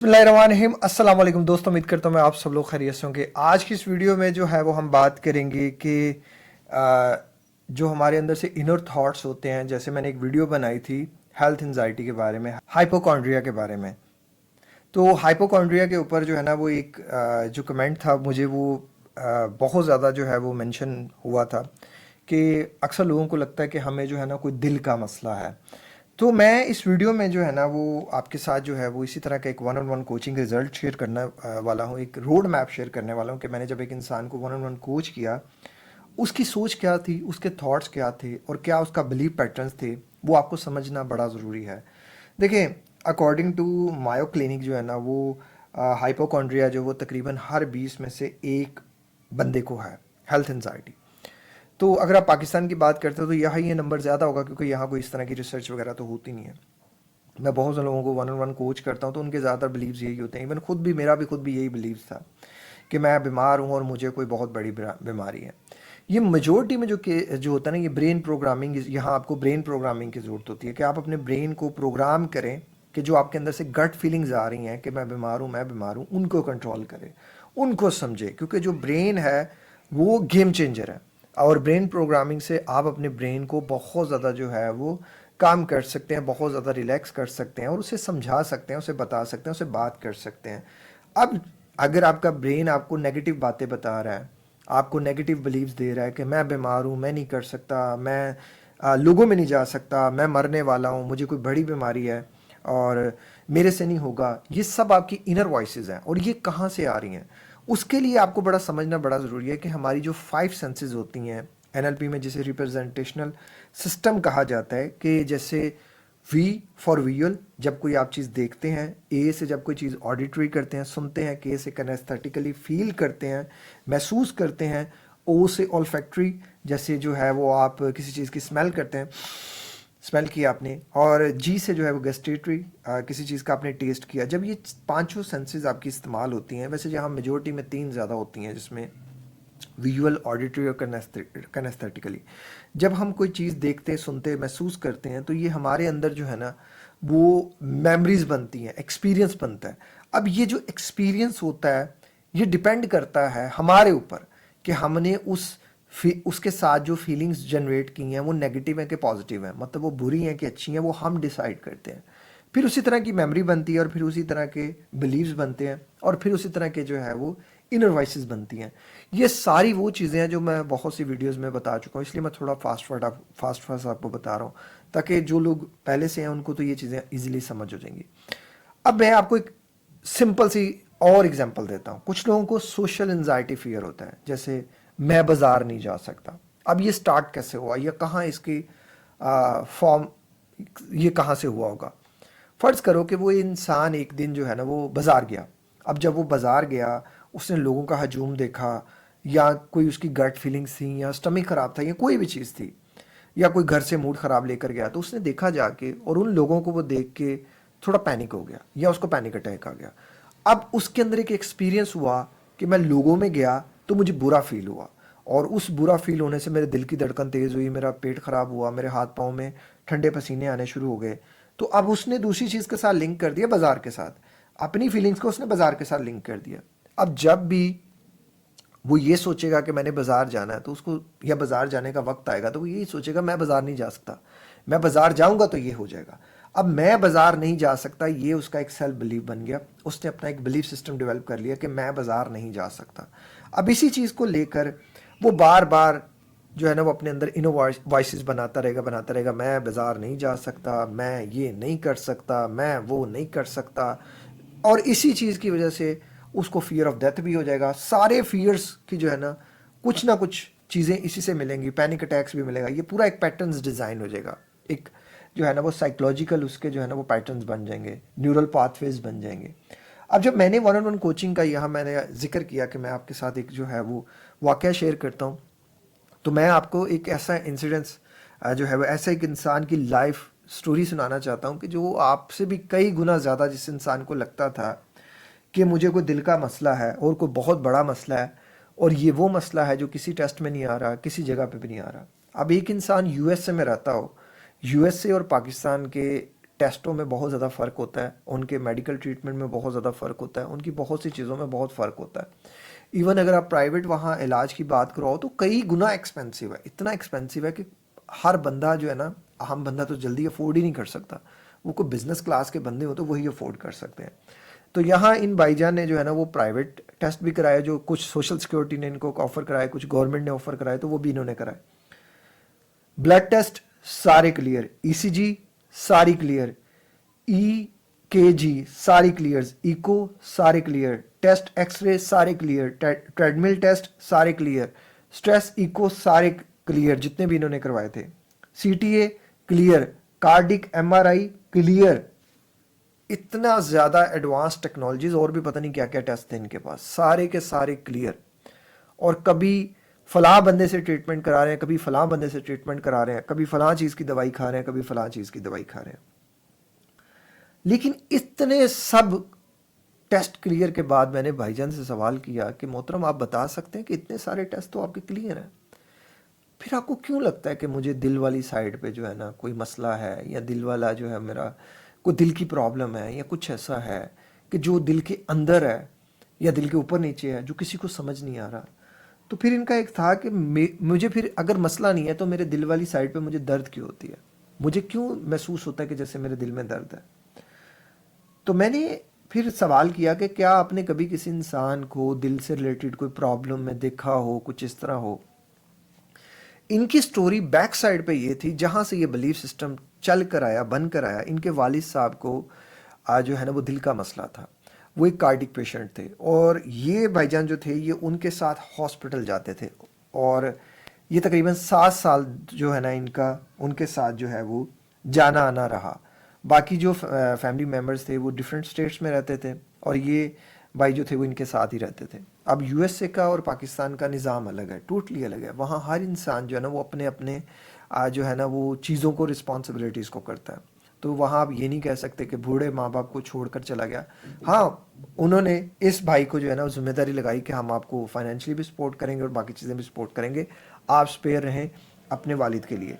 बिस्मिल्लाहिर्रहमानिर्रहीम। अस्सलाम वालेकुम दोस्तों, उम्मीद करता हूँ मैं आप सब लोग खैरियत से होंगे। आज की इस वीडियो में जो है वो हम बात करेंगे कि आ, जो हमारे अंदर से इनर थॉट्स होते हैं। जैसे मैंने एक वीडियो बनाई थी हेल्थ एंजाइटी के बारे में, हाइपोकॉन्ड्रिया के बारे में। तो हाइपोकॉन्ड्रिया के ऊपर जो है ना वो एक जो कमेंट था मुझे वो बहुत ज़्यादा जो है वो मेंशन हुआ था कि अक्सर लोगों को लगता है कि हमें जो है ना कोई दिल का मसला है। तो मैं इस वीडियो में जो है ना वो आपके साथ जो है वो इसी तरह का एक one on one coaching result share करने वाला हूँ, एक रोड मैप शेयर करने वाला हूँ कि मैंने जब एक इंसान को वन ऑन वन कोच किया, उसकी सोच क्या थी, उसके थॉट्स क्या थे और क्या उसका बिलीव पैटर्न्स थे, वो आपको समझना बड़ा ज़रूरी है। देखिए, अकॉर्डिंग टू मायो क्लिनिक जो है ना वो हाइपोकॉन्ड्रिया जो वो तकरीबन हर 20 में से एक बंदे को है, हेल्थ एंजाइटी। तो अगर आप पाकिस्तान की बात करते हो तो यहाँ ये नंबर ज़्यादा होगा, क्योंकि यहाँ कोई इस तरह की रिसर्च वगैरह तो होती नहीं है। मैं बहुत से लोगों को वन ऑन वन कोच करता हूँ तो उनके ज़्यादातर बिलीव्स यही होते हैं। इवन मेरा भी खुद भी यही बिलीव्स था कि मैं बीमार हूँ और मुझे कोई बहुत बड़ी बीमारी है। ये मेजोरिटी में जो होता है ना, ये ब्रेन प्रोग्रामिंग, यहाँ आपको ब्रेन प्रोग्रामिंग की ज़रूरत होती है कि आप अपने ब्रेन को प्रोग्राम करें कि जो आपके अंदर से गट फीलिंग्स आ रही हैं कि मैं बीमार हूँ, उनको कंट्रोल करें, उनको समझे। क्योंकि जो ब्रेन है वो गेम चेंजर है, और ब्रेन प्रोग्रामिंग से आप अपने ब्रेन को बहुत ज़्यादा जो है वो काम कर सकते हैं, बहुत ज़्यादा रिलैक्स कर सकते हैं और उसे समझा सकते हैं, उसे बता सकते हैं, उसे बात कर सकते हैं। अब अगर आपका ब्रेन आपको नेगेटिव बातें बता रहा है, आपको नेगेटिव बिलीव्स दे रहा है कि मैं बीमार हूँ, मैं नहीं कर सकता, मैं लोगों में नहीं जा सकता, मैं मरने वाला हूँ, मुझे कोई बड़ी बीमारी है और मेरे से नहीं होगा, ये सब आपकी इनर वॉइसेस हैं। और ये कहाँ से आ रही हैं, उसके लिए आपको बड़ा समझना बड़ा ज़रूरी है कि हमारी जो 5 सेंसेस होती हैं एनएलपी में, जिसे रिप्रेजेंटेशनल सिस्टम कहा जाता है, कि जैसे वी फॉर विजुअल, जब कोई आप चीज़ देखते हैं, ए से जब कोई चीज़ ऑडिटरी करते हैं, सुनते हैं, के से कनेस्थेटिकली फील करते हैं, महसूस करते हैं, ओ से ऑल्फैक्टरी, जैसे जो है वो आप किसी चीज़ की स्मेल करते हैं, स्मेल किया आपने, और जी से जो है वो गस्टेटरी, किसी चीज़ का आपने टेस्ट किया। जब ये पांचों सेंसेस आपकी इस्तेमाल होती हैं, वैसे जहाँ मेजोरिटी में 3 ज़्यादा होती हैं, जिसमें विजुअल, ऑडिटरी और कनेस्थेटिकली, जब हम कोई चीज़ देखते, सुनते, महसूस करते हैं तो ये हमारे अंदर जो है ना वो मेमोरीज बनती हैं, एक्सपीरियंस बनता है। अब ये जो एक्सपीरियंस होता है ये डिपेंड करता है हमारे ऊपर कि हमने उसके साथ जो फीलिंग्स जनरेट की हैं वो नेगेटिव हैं कि पॉजिटिव हैं, मतलब वो बुरी हैं कि अच्छी हैं, वो हम डिसाइड करते हैं। फिर उसी तरह की मेमोरी बनती है और फिर उसी तरह के बिलीव्स बनते हैं और फिर उसी तरह के जो है वो इनर वॉइसेस बनती हैं। ये सारी वो चीज़ें हैं जो मैं बहुत सी वीडियोस में बता चुका हूँ, इसलिए मैं थोड़ा फास्ट आपको बता रहा हूँ ताकि जो लोग पहले से हैं उनको तो ये चीज़ें इजीली समझ हो जाएंगी। अब मैं आपको एक सिंपल सी और एग्जांपल देता हूँ। कुछ लोगों को सोशल एंजाइटी फियर होता है, जैसे मैं बाजार नहीं जा सकता। अब ये स्टार्ट कैसे हुआ या कहाँ इसकी फॉर्म, ये कहाँ से हुआ होगा। फ़र्ज़ करो कि वो इंसान एक दिन जो है ना वो बाज़ार गया। अब जब वो बाज़ार गया, उसने लोगों का हजूम देखा, या कोई उसकी गट फीलिंग्स थी, या स्टमक ख़राब था, या कोई भी चीज़ थी, या कोई घर से मूड ख़राब लेकर गया, तो उसने देखा जाके और उन लोगों को वो देख के थोड़ा पैनिक हो गया या उसको पैनिक अटैक आ गया। अब उसके अंदर एक एक्सपीरियंस हुआ कि मैं लोगों में गया तो मुझे बुरा फील हुआ, और उस बुरा फील होने से मेरे दिल की धड़कन तेज़ हुई, मेरा पेट ख़राब हुआ, मेरे हाथ पाँव में ठंडे पसीने आने शुरू हो गए। तो अब उसने दूसरी चीज़ के साथ लिंक कर दिया, बाज़ार के साथ, अपनी फीलिंग्स को उसने बाज़ार के साथ लिंक कर दिया। अब जब भी वो ये सोचेगा कि मैंने बाज़ार जाना है तो उसको, या बाज़ार जाने का वक्त आएगा तो वो यही सोचेगा मैं बाज़ार नहीं जा सकता, मैं बाज़ार जाऊंगा तो ये हो जाएगा। अब मैं बाज़ार नहीं जा सकता, ये उसका एक सेल्फ बिलीव बन गया, उसने अपना एक बिलीफ सिस्टम डेवलप कर लिया कि मैं बाज़ार नहीं जा सकता। अब इसी चीज़ को लेकर वो बार बार जो है ना वो अपने अंदर इनो वॉइसेस बनाता रहेगा, मैं बाज़ार नहीं जा सकता, मैं ये नहीं कर सकता, मैं वो नहीं कर सकता। और इसी चीज़ की वजह से उसको फियर ऑफ डेथ भी हो जाएगा। सारे फियर्स की जो है ना कुछ चीज़ें इसी से मिलेंगी, पैनिक अटैक्स भी मिलेगा। ये पूरा एक पैटर्न्स डिज़ाइन हो जाएगा, एक जो है ना वो साइकोलॉजिकल उसके जो है ना वो पैटर्न्स बन जाएंगे, न्यूरल पाथवेज बन जाएंगे। अब जब मैंने वन ऑन वन कोचिंग का यहाँ मैंने जिक्र किया कि मैं आपके साथ एक जो है वो वाक़या शेयर करता हूँ, तो मैं आपको एक ऐसा इंसिडेंस जो है वो ऐसा एक इंसान की लाइफ स्टोरी सुनाना चाहता हूँ कि जो आपसे भी कई गुना ज़्यादा, जिस इंसान को लगता था कि मुझे कोई दिल का मसला है और कोई बहुत बड़ा मसला है, और ये वो मसला है जो किसी टेस्ट में नहीं आ रहा, किसी जगह पे भी नहीं आ रहा। अब एक इंसान यूएसए में रहता हो, यूएसए और पाकिस्तान के टेस्टों में बहुत ज़्यादा फ़र्क होता है, उनके मेडिकल ट्रीटमेंट में बहुत ज़्यादा फ़र्क होता है, उनकी बहुत सी चीज़ों में बहुत फ़र्क होता है। इवन अगर आप प्राइवेट वहाँ इलाज की बात करो तो कई गुना एक्सपेंसिव है, इतना एक्सपेंसिव है कि हर बंदा जो है ना, आम बंदा तो जल्दी अफोर्ड ही नहीं कर सकता। वो कोई बिजनेस क्लास के बंदे हो तो वही अफोर्ड कर सकते हैं। तो यहाँ इन भाईजान ने जो है ना वो प्राइवेट टेस्ट भी कराए, जो कुछ सोशल सिक्योरिटी ने इनको ऑफर कराए, कुछ गवर्नमेंट ने ऑफर कराए, तो वो भी इन्होंने कराए। ब्लड टेस्ट सारे क्लियर, ईसीजी सारी क्लियर, ईकेजी सारी क्लियर, इको सारे क्लियर, टेस्ट एक्सरे सारे क्लियर, ट्रेडमिल टेस्ट सारे क्लियर, स्ट्रेस इको सारे क्लियर जितने भी इन्होंने करवाए थे, CTA clear, cardiac MRI clear. इतना ज़्यादा एडवांस टेक्नोलॉजीज और भी पता नहीं क्या क्या टेस्ट थे इनके पास, सारे के सारे क्लियर। और कभी फलां बंदे से ट्रीटमेंट करा रहे हैं, कभी फलां बंदे से ट्रीटमेंट करा रहे हैं, कभी फलां चीज़ की दवाई खा रहे हैं, कभी फलां चीज़ की दवाई खा रहे हैं। लेकिन इतने सब टेस्ट क्लियर के बाद मैंने भाईजान से सवाल किया कि मोहतरम आप बता सकते हैं कि इतने सारे टेस्ट तो आपके क्लियर हैं, फिर आपको क्यों लगता है कि मुझे दिल वाली साइड पे जो है ना कोई मसला है, या दिल वाला जो है मेरा कोई दिल की प्रॉब्लम है, या कुछ ऐसा है कि जो दिल के अंदर है या दिल के ऊपर नीचे है जो किसी को समझ नहीं आ रहा। तो फिर इनका एक था कि मुझे फिर अगर मसला नहीं है तो मेरे दिल वाली साइड पे मुझे दर्द क्यों होती है, मुझे क्यों महसूस होता है कि जैसे मेरे दिल में दर्द है। तो मैंने फिर सवाल किया कि क्या आपने कभी किसी इंसान को दिल से रिलेटेड कोई प्रॉब्लम में देखा हो, कुछ इस तरह हो। इनकी स्टोरी बैक साइड पे ये थी जहाँ से ये बिलीफ सिस्टम चल कर आया, बन कर आया। इनके वालिद साहब को जो है ना वो दिल का मसला था, वो एक कार्डिक पेशेंट थे, और ये भाईजान जो थे ये उनके साथ हॉस्पिटल जाते थे, और ये तकरीबन 7 साल जो है ना इनका उनके साथ जो है वो जाना आना रहा। बाकी जो फैमिली मेम्बर्स थे वो डिफरेंट स्टेट्स में रहते थे, और ये भाई जो थे वो इनके साथ ही रहते थे। अब यूएसए का और पाकिस्तान का निज़ाम अलग है, टोटली अलग है। वहाँ हर इंसान जो है ना वो अपने अपने जो है ना वो चीज़ों को, रिस्पॉन्सिबिलिटीज़ को करता है। तो वहाँ आप ये नहीं कह सकते कि बूढ़े माँ बाप को छोड़कर चला गया। हाँ, उन्होंने इस भाई को जो है ना जिम्मेदारी लगाई कि हम आपको फाइनेंशियली भी सपोर्ट करेंगे और बाकी चीज़ें भी सपोर्ट करेंगे, आप स्पेयर रहें अपने वालिद के लिए।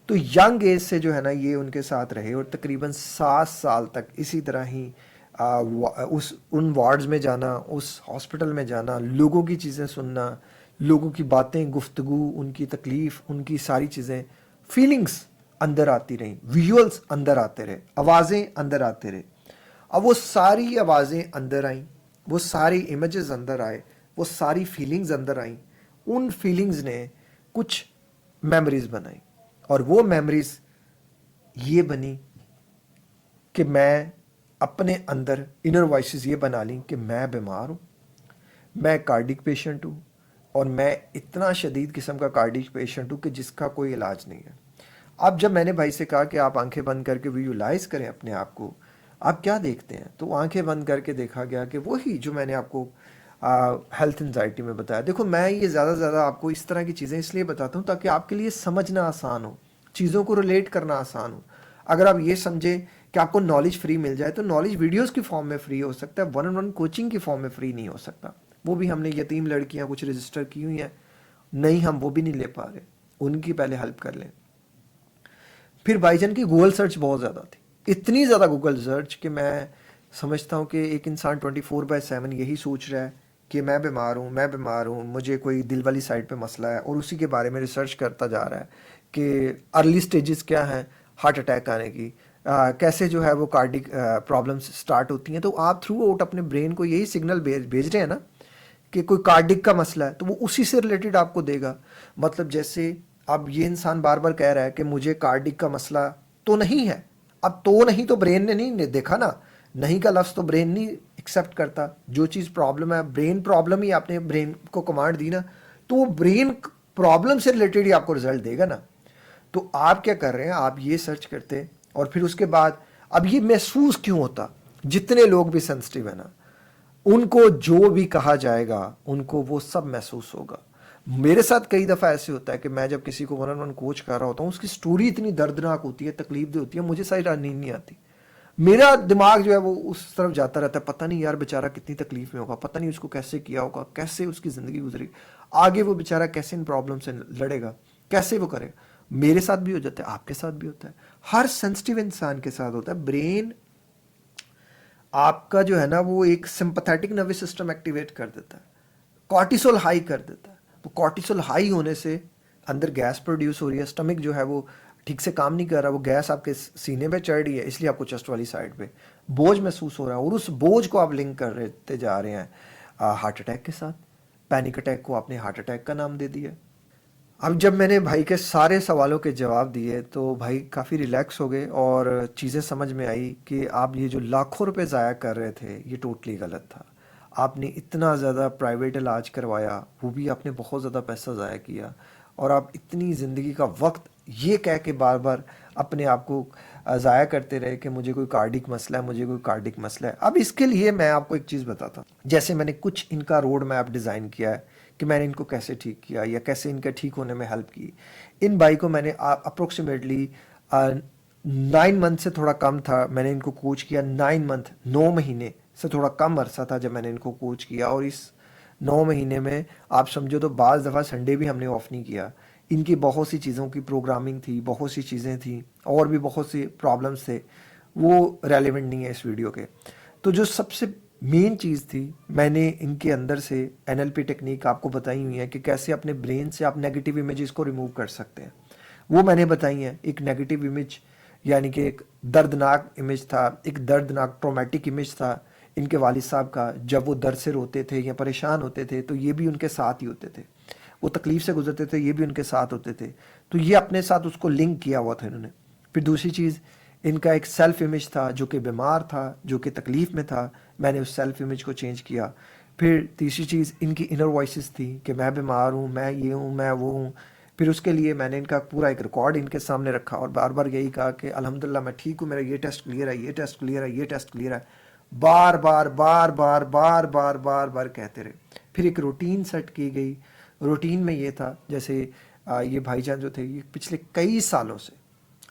तो यंग एज से जो है ना ये उनके साथ रहे, और तकरीबन 7 साल तक इसी तरह ही उन वार्ड्स में जाना, उस हॉस्पिटल में जाना, लोगों की चीज़ें सुनना, लोगों की बातें, गुफ्तगू, उनकी तकलीफ़, उनकी सारी चीज़ें, फीलिंग्स अंदर आती रहीं, विजुअल्स अंदर आते रहे, आवाज़ें अंदर आते रहे। अब वो सारी आवाज़ें अंदर आईं, वो सारी इमेजेस अंदर आए, वो सारी फीलिंग्स अंदर आईं। उन फीलिंग्स ने कुछ मेमोरीज बनाई, और वो मेमोरीज ये बनी कि मैं अपने अंदर इनर वॉइसेस ये बना ली कि मैं बीमार हूँ, मैं कार्डिक पेशेंट हूँ, और मैं इतना शदीद किस्म का कार्डिक पेशेंट हूँ कि जिसका कोई इलाज नहीं है। अब जब मैंने भाई से कहा कि आप आंखें बंद करके विजुअलाइज करें अपने आप को, आप क्या देखते हैं, तो आंखें बंद करके देखा गया कि वही जो मैंने आपको हेल्थ एंजाइटी में बताया। देखो, मैं ये ज़्यादा से ज़्यादा आपको इस तरह की चीज़ें इसलिए बताता हूँ ताकि आपके लिए समझना आसान हो, चीज़ों को रिलेट करना आसान हो। अगर आप ये समझे कि आपको नॉलेज फ्री मिल जाए, तो नॉलेज वीडियोस की फॉर्म में फ्री हो सकता है, 1-on-1 कोचिंग की फॉर्म में फ्री नहीं हो सकता। वो भी हमने यतीम लड़कियां कुछ रजिस्टर की हुई हैं, नहीं, हम वो भी नहीं ले पा रहे, उनकी पहले हेल्प कर लें। फिर भाईजान की गूगल सर्च बहुत ज़्यादा थी, इतनी ज़्यादा गूगल सर्च कि मैं समझता हूँ कि एक इंसान 24/7 यही सोच रहा है कि मैं बीमार हूँ, मुझे कोई दिल वाली साइड पे मसला है, और उसी के बारे में रिसर्च करता जा रहा है कि अर्ली स्टेजेस क्या हैं हार्ट अटैक आने की, कैसे जो है वो कार्डिक प्रॉब्लम्स स्टार्ट होती हैं। तो आप थ्रू आउट अपने ब्रेन को यही सिग्नल भेज रहे हैं ना कि कोई कार्डिक का मसला है, तो वो उसी से रिलेटेड आपको देगा। मतलब जैसे अब ये इंसान बार बार कह रहा है कि मुझे कार्डिक का मसला तो नहीं है, अब तो नहीं तो ब्रेन ने नहीं देखा ना, नहीं का लफ्ज़ तो ब्रेन नहीं एक्सेप्ट करता। जो चीज़ प्रॉब्लम है, ब्रेन प्रॉब्लम ही आपने ब्रेन को कमांड दी ना, तो वो ब्रेन प्रॉब्लम से रिलेटेड ही आपको रिजल्ट देगा ना। तो आप क्या कर रहे हैं, आप ये सर्च करते, और फिर उसके बाद अब ये महसूस क्यों होता, जितने लोग भी सेंसिटिव है ना, उनको जो भी कहा जाएगा उनको वो सब महसूस होगा। मेरे साथ कई दफ़ा ऐसे होता है कि मैं जब किसी को 1-on-1 कोच कर रहा होता हूँ, उसकी स्टोरी इतनी दर्दनाक होती है, तकलीफ दे होती है, मुझे सारी रात नींद नहीं आती। मेरा दिमाग जो है वो उस तरफ जाता रहता है, पता नहीं यार बेचारा कितनी तकलीफ में होगा, पता नहीं उसको कैसे किया होगा, कैसे उसकी ज़िंदगी गुजरी, आगे वो बेचारा कैसे इन प्रॉब्लम से लड़ेगा, कैसे वो करेगा। میرے ساتھ بھی ہو جاتا ہے, آپ کے ساتھ بھی ہوتا ہے, ہر سینسٹیو انسان کے ساتھ ہوتا ہے. برین آپ کا جو ہے نا وہ ایک سمپتھیٹک نروس سسٹم ایکٹیویٹ کر دیتا ہے, کارٹیسول ہائی کر دیتا ہے. وہ کارٹیسول ہائی ہونے سے اندر گیس پروڈیوس ہو رہی ہے, اسٹمک جو ہے وہ ٹھیک سے کام نہیں کر رہا, وہ گیس آپ کے سینے پہ چڑھ رہی ہے, اس لیے آپ کو چسٹ والی سائڈ پہ بوجھ محسوس ہو رہا ہے, اور اس بوجھ کو آپ لنک کر رہتے جا رہے ہیں ہارٹ اٹیک کے ساتھ. پینک اٹیک کو آپ نے ہارٹ اٹیک کا نام دے دیا. اب جب میں نے بھائی کے سارے سوالوں کے جواب دیے تو بھائی کافی ریلیکس ہو گئے, اور چیزیں سمجھ میں آئی کہ آپ یہ جو لاکھوں روپے ضائع کر رہے تھے یہ ٹوٹلی غلط تھا. آپ نے اتنا زیادہ پرائیویٹ علاج کروایا, وہ بھی آپ نے بہت زیادہ پیسہ ضائع کیا, اور آپ اتنی زندگی کا وقت یہ کہہ کے بار بار اپنے آپ کو ضائع کرتے رہے کہ مجھے کوئی کارڈک مسئلہ ہے, مجھے کوئی کارڈک مسئلہ ہے. اب اس کے لیے میں آپ کو ایک چیز بتاتا ہوں. جیسے میں نے کچھ ان کا روڈ میپ ڈیزائن کیا ہے کہ میں نے ان کو کیسے ٹھیک کیا یا کیسے ان کے ٹھیک ہونے میں ہیلپ کی. ان بھائی کو میں نے اپروکسیمیٹلی 9 منتھ سے تھوڑا کم تھا, میں نے ان کو کوچ کیا 9 منتھ, 9 مہینے سے تھوڑا کم عرصہ تھا جب میں نے ان کو کوچ کیا, اور اس 9 مہینے میں آپ سمجھو تو بعض دفعہ سنڈے بھی ہم نے آف نہیں کیا. ان کی بہت سی چیزوں کی پروگرامنگ تھی, بہت سی چیزیں تھیں, اور بھی بہت سی پرابلمس تھے, وہ ریلیونٹ نہیں ہے اس ویڈیو کے. تو جو سب سے مین چیز تھی, میں نے ان کے اندر سے NLP ٹیکنیک آپ کو بتائی ہوئی ہے کہ کیسے اپنے برین سے آپ نیگیٹو امیجز کو ریموو کر سکتے ہیں. وہ میں نے بتائی ہیں. ایک نیگیٹو امیج یعنی کہ ایک دردناک امیج تھا, ایک دردناک ٹرومیٹک امیج تھا ان کے والد صاحب کا. جب وہ درد سے روتے تھے یا پریشان ہوتے تھے تو یہ بھی ان کے ساتھ ہی ہوتے تھے, وہ تکلیف سے گزرتے تھے, یہ بھی ان کے ساتھ ہوتے تھے. تو یہ اپنے ساتھ اس کو لنک کیا ہوا تھا انہوں نے. پھر دوسری چیز, ان کا ایک سیلف امیج تھا جو کہ بیمار تھا, جو کہ تکلیف میں تھا, میں نے اس سیلف امیج کو چینج کیا. پھر تیسری چیز, ان کی انر وائسز تھی کہ میں بیمار ہوں, میں یہ ہوں, میں وہ ہوں. پھر اس کے لیے میں نے ان کا پورا ایک ریکارڈ ان کے سامنے رکھا اور بار بار یہی کہا کہ الحمدللہ میں ٹھیک ہوں, میرا یہ ٹیسٹ کلیئر ہے, یہ ٹیسٹ کلیئر ہے, یہ ٹیسٹ کلیئر ہے. بار بار بار بار بار بار بار بار کہتے رہے. پھر ایک روٹین سیٹ کی گئی. روٹین میں یہ تھا, جیسے یہ بھائی جان جو تھے یہ پچھلے کئی سالوں سے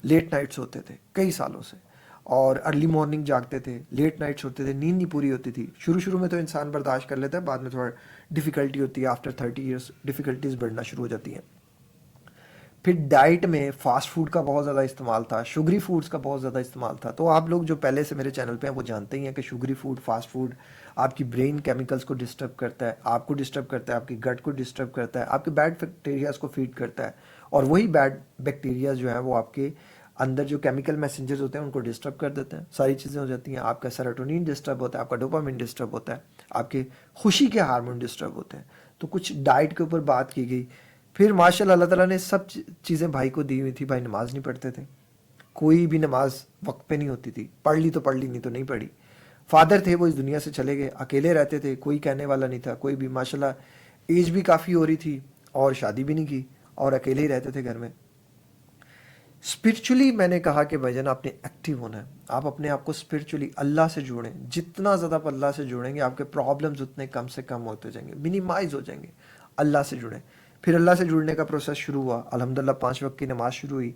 لیٹ نائٹس ہوتے تھے, کئی سالوں سے, اور ارلی مارننگ جاگتے تھے, لیٹ نائٹس ہوتے تھے, نیند نہیں پوری ہوتی تھی. شروع میں تو انسان برداشت کر لیتا ہے, بعد میں تھوڑا ڈیفیکلٹی ہوتی ہے. آفٹر 30 ایئرس ڈیفیکلٹیز بڑھنا شروع ہو جاتی ہیں. پھر ڈائٹ میں فاسٹ فوڈ کا بہت زیادہ استعمال تھا, شوگری فوڈز کا بہت زیادہ استعمال تھا. تو آپ لوگ جو پہلے سے میرے چینل پہ ہیں وہ جانتے ہی ہیں کہ شوگری فوڈ, فاسٹ فوڈ آپ کی برین کیمیکلز کو ڈسٹرب کرتا ہے, آپ کو ڈسٹرب کرتا ہے, آپ کی گٹ کو ڈسٹرب کرتا ہے, آپ کے بیڈ بیکٹیریاز کو فیڈ کرتا ہے, اور وہی بیڈ بیکٹیریاز جو ہیں وہ آپ کے اندر جو کیمیکل میسنجرز ہوتے ہیں ان کو ڈسٹرب کر دیتے ہیں. ساری چیزیں ہو جاتی ہیں. آپ کا سیروٹونین ڈسٹرب ہوتا ہے, آپ کا ڈوپامین ڈسٹرب ہوتا ہے, آپ کے خوشی کے ہارمون ڈسٹرب ہوتے ہیں. تو کچھ ڈائٹ کے اوپر بات کی گئی. پھر ماشاءاللہ اللہ تعالیٰ نے سب چیزیں بھائی کو دی ہوئی تھی. بھائی نماز نہیں پڑھتے تھے, کوئی بھی نماز وقت پہ نہیں ہوتی تھی, پڑھ لی تو پڑھ لی, نہیں تو نہیں پڑھی. فادر تھے وہ اس دنیا سے چلے گئے, اکیلے رہتے تھے, کوئی کہنے والا نہیں تھا کوئی بھی. ماشاءاللہ ایج بھی کافی ہو رہی تھی اور شادی بھی نہیں کی, اور اکیلے ہی رہتے تھے گھر میں. اسپرچولی میں نے کہا کہ بھائی جان آپ نے ایکٹیو ہونا ہے, آپ اپنے آپ کو اسپرچولی اللہ سے جوڑیں. جتنا زیادہ آپ اللہ سے جوڑیں گے آپ کے پرابلمز اتنے کم سے کم ہوتے جائیں گے, منیمائز ہو جائیں گے. اللہ سے جڑیں. پھر اللہ سے جڑنے کا پروسیس شروع ہوا, الحمدللہ 5 وقت کی نماز شروع ہوئی.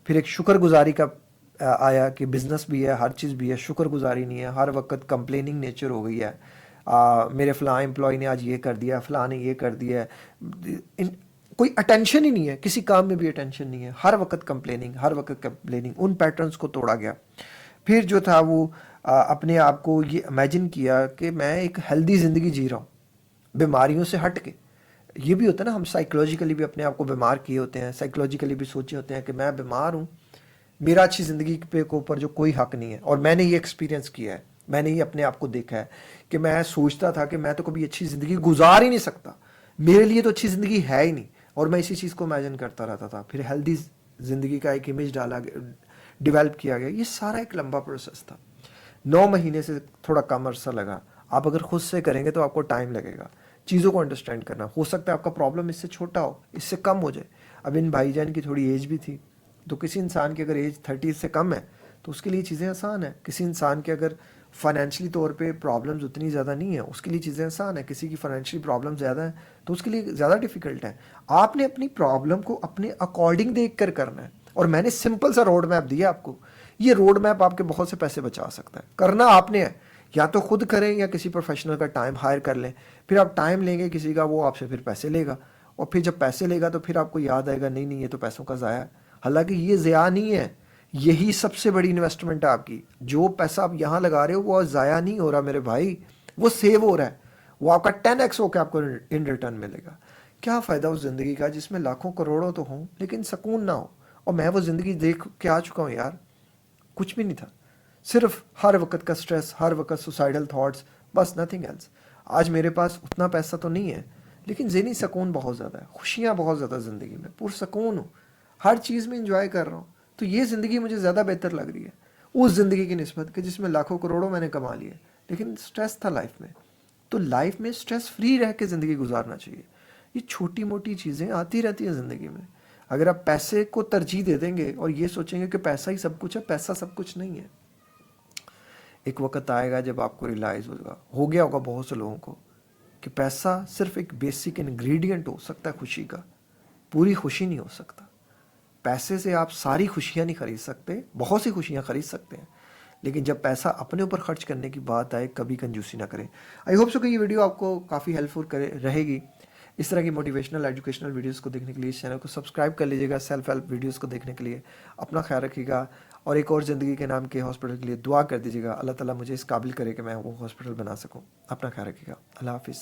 پھر ایک شکر گزاری کا آیا کہ بزنس بھی ہے, ہر چیز بھی ہے, شکر گزاری نہیں ہے. ہر وقت کمپلیننگ نیچر ہو گئی ہے, میرے فلاں امپلائی نے آج یہ کر دیا, فلاں نے یہ کر دیا. کوئی اٹینشن ہی نہیں ہے, کسی کام میں بھی اٹینشن نہیں ہے, ہر وقت کمپلیننگ, ہر وقت کمپلیننگ. ان پیٹرنز کو توڑا گیا. پھر جو تھا وہ اپنے آپ کو یہ امیجن کیا کہ میں ایک ہیلدی زندگی جی رہا ہوں, بیماریوں سے ہٹ کے. یہ بھی ہوتا ہے نا, ہم سائیکلوجیکلی بھی اپنے آپ کو بیمار کیے ہوتے ہیں, سائیکلوجیکلی بھی سوچے ہوتے ہیں کہ میں بیمار ہوں, میرا اچھی زندگی پہ کو اوپر جو کوئی حق نہیں ہے. اور میں نے یہ ایکسپیرینس کیا ہے, میں نے یہ اپنے آپ کو دیکھا ہے کہ میں سوچتا تھا کہ میں تو کبھی اچھی زندگی گزار ہی نہیں سکتا, میرے لیے تو اچھی زندگی ہے ہی نہیں, اور میں اسی چیز کو امیجن کرتا رہتا تھا. پھر ہیلدی زندگی کا ایک امیج ڈیولپ کیا گیا. یہ سارا ایک لمبا پروسیس تھا. 9 مہینے سے تھوڑا کم عرصہ لگا. آپ اگر خود سے کریں گے تو آپ کو ٹائم لگے گا چیزوں کو انڈرسٹینڈ کرنا. ہو سکتا ہے آپ کا پرابلم اس سے چھوٹا ہو, اس سے کم ہو جائے. اب ان بھائی جان کی تھوڑی ایج بھی تھی, تو کسی انسان کی اگر ایج 30 سے کم ہے تو اس کے لیے چیزیں آسان ہیں. کسی انسان کے اگر فائنینشلی طور پہ پرابلمز اتنی زیادہ نہیں ہیں, اس کے لیے چیزیں آسان ہیں. کسی کی فائنینشلی پرابلم زیادہ ہیں تو اس کے لیے زیادہ ڈیفیکلٹ ہے. آپ نے اپنی پرابلم کو اپنے اکارڈنگ دیکھ کر کرنا ہے, اور میں نے سمپل سا روڈ میپ دیا آپ کو. یہ روڈ میپ آپ کے بہت سے پیسے بچا سکتا ہے. کرنا آپ نے ہے, یا تو خود کریں یا کسی پروفیشنل کا ٹائم ہائر کر لیں. پھر آپ ٹائم لیں گے کسی کا, وہ آپ سے پھر پیسے لے گا, اور پھر جب پیسے لے گا تو پھر آپ کو یاد آئے گا نہیں یہ تو پیسوں کا ضائع ہے. हालांकि ये ज़ाया नहीं है, यही सबसे बड़ी इन्वेस्टमेंट है आपकी। जो पैसा आप यहाँ लगा रहे हो वो ज़ाया नहीं हो रहा मेरे भाई, वो सेव हो रहा है, वो आपका 10x होकर आपको इन रिटर्न मिलेगा। क्या फ़ायदा उस ज़िंदगी का जिसमें लाखों करोड़ों तो हों लेकिन सुकून ना हो। और मैं वो ज़िंदगी देख के आ चुका हूँ यार, कुछ भी नहीं था, सिर्फ हर वक्त का स्ट्रेस, हर वक्त सुसाइडल थॉट्स, बस नथिंग एल्स। आज मेरे पास उतना पैसा तो नहीं है लेकिन ज़हनी सुकून बहुत ज़्यादा है, खुशियाँ बहुत ज़्यादा ज़िंदगी में, पुरसकून हूँ, हर चीज़ में इंजॉय कर रहा हूँ। तो ये ज़िंदगी मुझे ज़्यादा बेहतर लग रही है उस ज़िंदगी की निस्बत कि जिसमें लाखों करोड़ों मैंने कमा लिए लेकिन स्ट्रेस था लाइफ में। तो लाइफ में स्ट्रेस फ्री रह के ज़िंदगी गुजारना चाहिए। ये छोटी मोटी चीज़ें आती रहती हैं ज़िंदगी में। अगर आप पैसे को तरजीह दे देंगे और ये सोचेंगे कि पैसा ही सब कुछ है, पैसा सब कुछ नहीं है। एक वक्त आएगा जब आपको रियलाइज़ होगा, हो गया होगा बहुत से लोगों को, कि पैसा सिर्फ एक बेसिक इंग्रेडिएंट हो सकता है खुशी का, पूरी खुशी नहीं हो सकता। पैसे से आप सारी खुशियाँ नहीं खरीद सकते, बहुत सी खुशियाँ खरीद सकते हैं, लेकिन जब पैसा अपने ऊपर खर्च करने की बात आए कभी कंजूसी ना करें। आई होप सो कि ये वीडियो आपको काफ़ी हेल्पफुल करे रहेगी। इस तरह की मोटिवेशनल एजुकेशनल वीडियोस को देखने के लिए इस चैनल को सब्सक्राइब कर लीजिएगा। सेल्फ हेल्प वीडियोस को देखने के लिए अपना ख्याल रखिएगा और एक और ज़िंदगी के नाम के हॉस्पिटल के लिए दुआ कर दीजिएगा। अल्लाह ताला मुझे इस काबिल करे कि मैं वो हॉस्पिटल बना सकूँ। अपना ख्याल रखिएगा। अल्लाह हाफिज़।